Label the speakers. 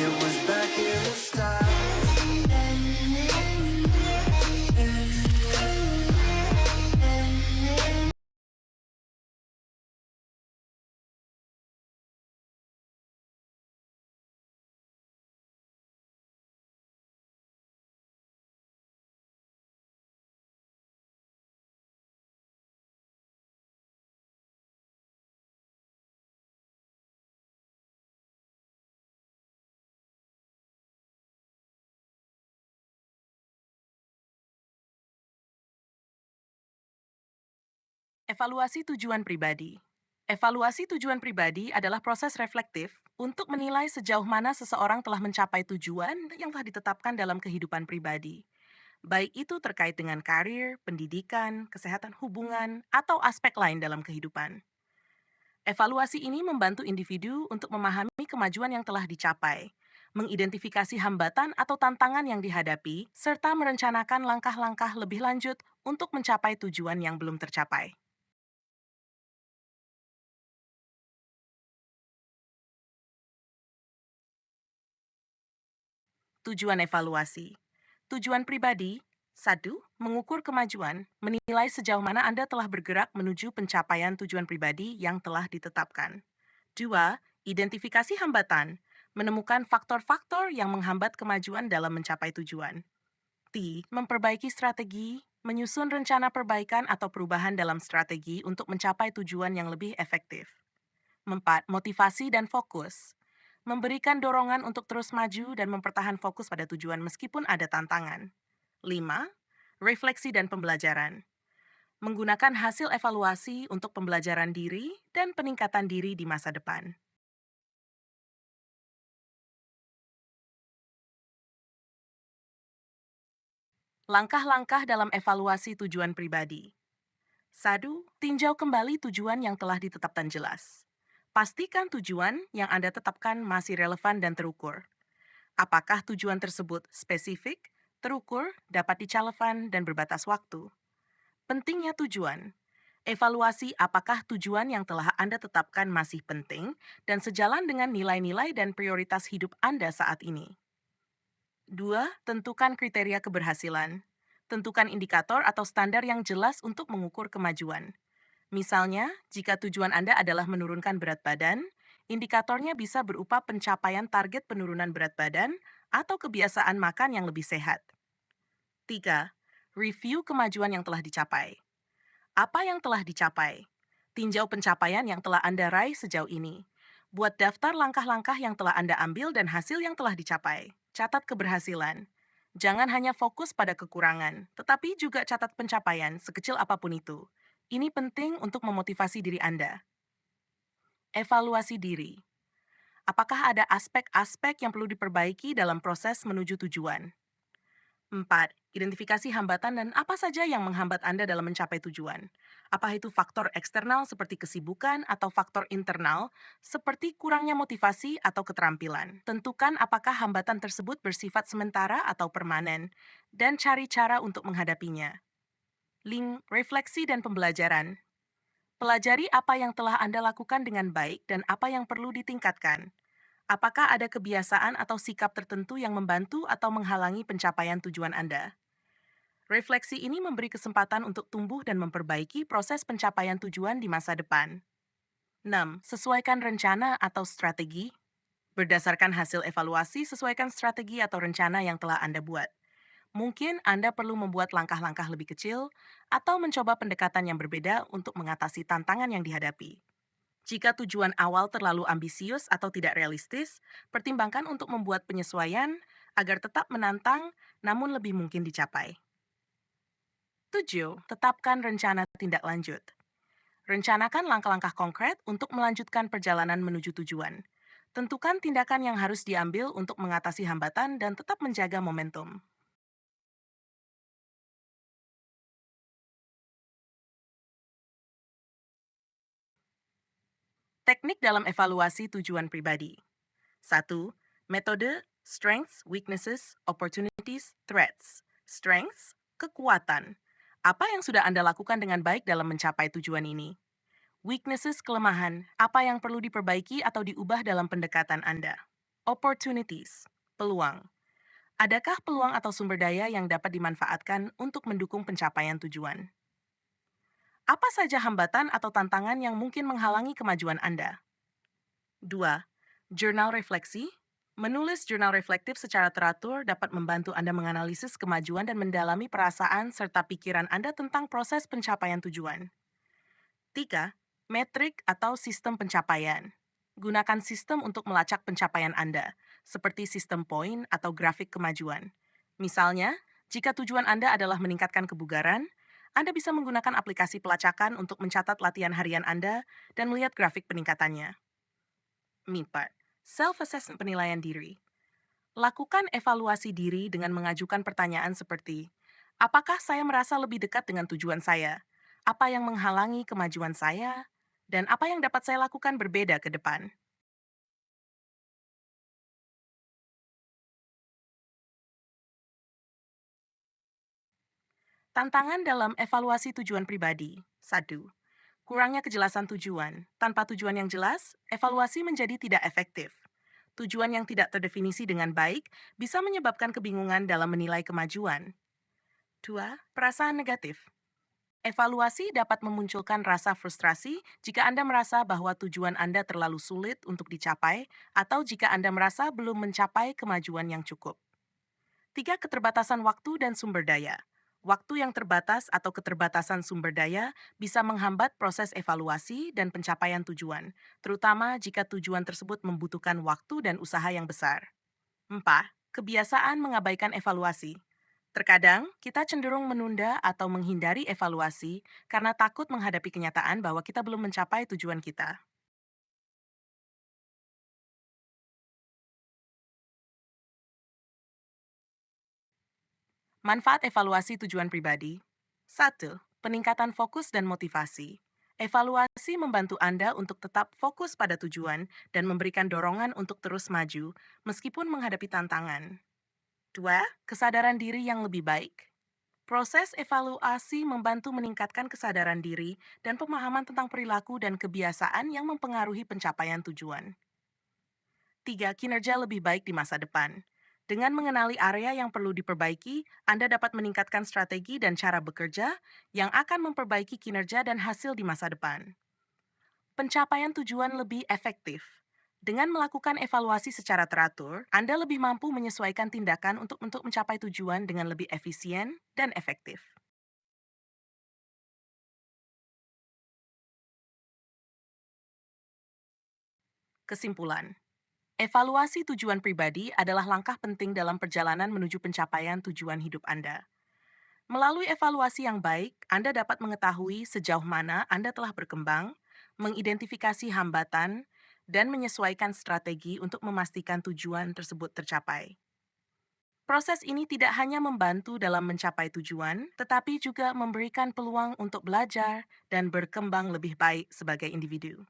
Speaker 1: it was back in the style.
Speaker 2: Evaluasi tujuan pribadi. Evaluasi tujuan pribadi adalah proses reflektif untuk menilai sejauh mana seseorang telah mencapai tujuan yang telah ditetapkan dalam kehidupan pribadi. Baik itu terkait dengan karir, pendidikan, kesehatan hubungan, atau aspek lain dalam kehidupan. Evaluasi ini membantu individu untuk memahami kemajuan yang telah dicapai, mengidentifikasi hambatan atau tantangan yang dihadapi, serta merencanakan langkah-langkah lebih lanjut untuk mencapai tujuan yang belum tercapai. Tujuan evaluasi. Tujuan pribadi. Satu, mengukur kemajuan, menilai sejauh mana Anda telah bergerak menuju pencapaian tujuan pribadi yang telah ditetapkan. Dua, identifikasi hambatan, menemukan faktor-faktor yang menghambat kemajuan dalam mencapai tujuan. Memperbaiki strategi, menyusun rencana perbaikan atau perubahan dalam strategi untuk mencapai tujuan yang lebih efektif. 4. Motivasi dan fokus. Memberikan dorongan untuk terus maju dan mempertahan fokus pada tujuan meskipun ada tantangan. 5. Refleksi dan pembelajaran. Menggunakan hasil evaluasi untuk pembelajaran diri dan peningkatan diri di masa depan. Langkah-langkah dalam evaluasi tujuan pribadi. 1. Tinjau kembali tujuan yang telah ditetapkan jelas. Pastikan tujuan yang Anda tetapkan masih relevan dan terukur. Apakah tujuan tersebut spesifik, terukur, dapat dicalekan, dan berbatas waktu? Pentingnya tujuan. Evaluasi apakah tujuan yang telah Anda tetapkan masih penting dan sejalan dengan nilai-nilai dan prioritas hidup Anda saat ini. 2. Tentukan kriteria keberhasilan. Tentukan indikator atau standar yang jelas untuk mengukur kemajuan. Misalnya, jika tujuan Anda adalah menurunkan berat badan, indikatornya bisa berupa pencapaian target penurunan berat badan atau kebiasaan makan yang lebih sehat. 3. Review kemajuan yang telah dicapai. Apa yang telah dicapai? Tinjau pencapaian yang telah Anda raih sejauh ini. Buat daftar langkah-langkah yang telah Anda ambil dan hasil yang telah dicapai. Catat keberhasilan. Jangan hanya fokus pada kekurangan, tetapi juga catat pencapaian sekecil apapun itu. Ini penting untuk memotivasi diri Anda. Evaluasi diri. Apakah ada aspek-aspek yang perlu diperbaiki dalam proses menuju tujuan? 4. Identifikasi hambatan dan apa saja yang menghambat Anda dalam mencapai tujuan. Apa itu faktor eksternal seperti kesibukan atau faktor internal seperti kurangnya motivasi atau keterampilan. Tentukan apakah hambatan tersebut bersifat sementara atau permanen dan cari cara untuk menghadapinya. Refleksi dan pembelajaran. Pelajari apa yang telah Anda lakukan dengan baik dan apa yang perlu ditingkatkan. Apakah ada kebiasaan atau sikap tertentu yang membantu atau menghalangi pencapaian tujuan Anda? Refleksi ini memberi kesempatan untuk tumbuh dan memperbaiki proses pencapaian tujuan di masa depan. 6. Sesuaikan rencana atau strategi. Berdasarkan hasil evaluasi, sesuaikan strategi atau rencana yang telah Anda buat. Mungkin Anda perlu membuat langkah-langkah lebih kecil atau mencoba pendekatan yang berbeda untuk mengatasi tantangan yang dihadapi. Jika tujuan awal terlalu ambisius atau tidak realistis, pertimbangkan untuk membuat penyesuaian agar tetap menantang namun lebih mungkin dicapai. 7. Tetapkan rencana tindak lanjut. Rencanakan langkah-langkah konkret untuk melanjutkan perjalanan menuju tujuan. Tentukan tindakan yang harus diambil untuk mengatasi hambatan dan tetap menjaga momentum. Teknik dalam evaluasi tujuan pribadi. 1. Metode Strengths, Weaknesses, Opportunities, Threats. Strengths, kekuatan. Apa yang sudah Anda lakukan dengan baik dalam mencapai tujuan ini? Weaknesses, kelemahan. Apa yang perlu diperbaiki atau diubah dalam pendekatan Anda? Opportunities, peluang. Adakah peluang atau sumber daya yang dapat dimanfaatkan untuk mendukung pencapaian tujuan? Apa saja hambatan atau tantangan yang mungkin menghalangi kemajuan Anda? 2. Jurnal refleksi. Menulis jurnal reflektif secara teratur dapat membantu Anda menganalisis kemajuan dan mendalami perasaan serta pikiran Anda tentang proses pencapaian tujuan. 3. Metrik atau sistem pencapaian. Gunakan sistem untuk melacak pencapaian Anda, seperti sistem poin atau grafik kemajuan. Misalnya, jika tujuan Anda adalah meningkatkan kebugaran, Anda bisa menggunakan aplikasi pelacakan untuk mencatat latihan harian Anda dan melihat grafik peningkatannya. 4. Self-assessment penilaian diri. Lakukan evaluasi diri dengan mengajukan pertanyaan seperti, apakah saya merasa lebih dekat dengan tujuan saya? Apa yang menghalangi kemajuan saya? Dan apa yang dapat saya lakukan berbeda ke depan? Tantangan dalam evaluasi tujuan pribadi. 1. Kurangnya kejelasan tujuan. Tanpa tujuan yang jelas, evaluasi menjadi tidak efektif. Tujuan yang tidak terdefinisi dengan baik bisa menyebabkan kebingungan dalam menilai kemajuan. 2. Perasaan negatif. Evaluasi dapat memunculkan rasa frustrasi jika Anda merasa bahwa tujuan Anda terlalu sulit untuk dicapai atau jika Anda merasa belum mencapai kemajuan yang cukup. 3. Keterbatasan waktu dan sumber daya. Waktu yang terbatas atau keterbatasan sumber daya bisa menghambat proses evaluasi dan pencapaian tujuan, terutama jika tujuan tersebut membutuhkan waktu dan usaha yang besar. 4. Kebiasaan mengabaikan evaluasi. Terkadang, kita cenderung menunda atau menghindari evaluasi karena takut menghadapi kenyataan bahwa kita belum mencapai tujuan kita. Manfaat evaluasi tujuan pribadi. 1. Peningkatan fokus dan motivasi. Evaluasi membantu Anda untuk tetap fokus pada tujuan dan memberikan dorongan untuk terus maju, meskipun menghadapi tantangan. 2. Kesadaran diri yang lebih baik. Proses evaluasi membantu meningkatkan kesadaran diri dan pemahaman tentang perilaku dan kebiasaan yang mempengaruhi pencapaian tujuan. 3. Kinerja lebih baik di masa depan. Dengan mengenali area yang perlu diperbaiki, Anda dapat meningkatkan strategi dan cara bekerja yang akan memperbaiki kinerja dan hasil di masa depan. Pencapaian tujuan lebih efektif. Dengan melakukan evaluasi secara teratur, Anda lebih mampu menyesuaikan tindakan untuk mencapai tujuan dengan lebih efisien dan efektif. Kesimpulan. Evaluasi tujuan pribadi adalah langkah penting dalam perjalanan menuju pencapaian tujuan hidup Anda. Melalui evaluasi yang baik, Anda dapat mengetahui sejauh mana Anda telah berkembang, mengidentifikasi hambatan, dan menyesuaikan strategi untuk memastikan tujuan tersebut tercapai. Proses ini tidak hanya membantu dalam mencapai tujuan, tetapi juga memberikan peluang untuk belajar dan berkembang lebih baik sebagai individu.